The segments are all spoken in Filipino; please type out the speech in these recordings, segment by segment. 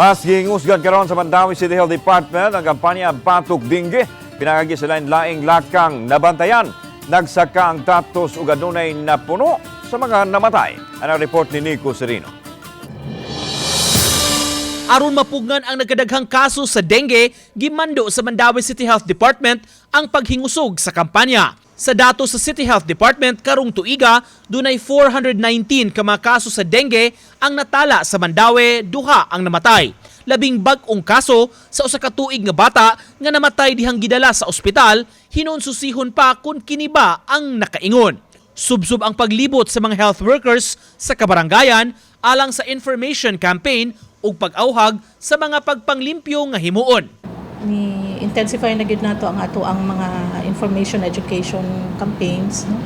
Mas gihingusgan karon sa Mandawi City Health Department ang kampanya Batok Dengue. Pinangagi sila laing lakang nabantayan. Nagsaka ang datos ug adunay napuno sa mga namatay. Ang report ni Nico Serino. Aron mapugnan ang nagkadaghang kaso sa dengue, gimando sa Mandawi City Health Department ang paghingusog sa kampanya. Sa datos sa City Health Department karong tuiga, dunay 419 ka mga kaso sa dengue ang natala sa Mandawi, duha ang namatay. Labing bag-ong kaso sa usa ka tuig nga bata nga namatay dihang gidala sa ospital, hinunsusihon pa kung kini ba ang nakaingon. Subsub ang paglibot sa mga health workers sa kabarangayan alang sa information campaign ug pag-awhag sa mga pagpanglimpyo nga himuon. Ni intensify na gid nato ang ato ang mga information education campaigns, no?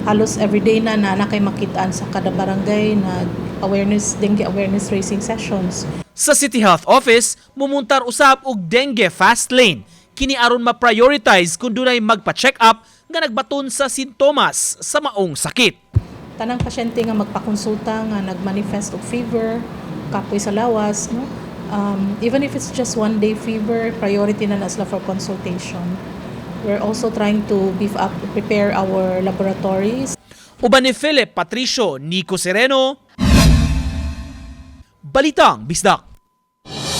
Halos everyday na kay makitaan sa kada barangay na dengue awareness raising sessions. Sa City Health Office, mumuntar usab og dengue fast lane. Kini aron ma-prioritize kung dunay magpa-check up nga nagbaton sa sintomas sa maong sakit. Tanang pasyente nga magpakonsulta nga nagmanifest og fever, kapoy sa lawas, no? Even if it's just one day fever, priority na sila for consultation. We're also trying to beef up, prepare our laboratories. Uban ni Philip Patricio, Nico Sereno, Balitang Bisdak.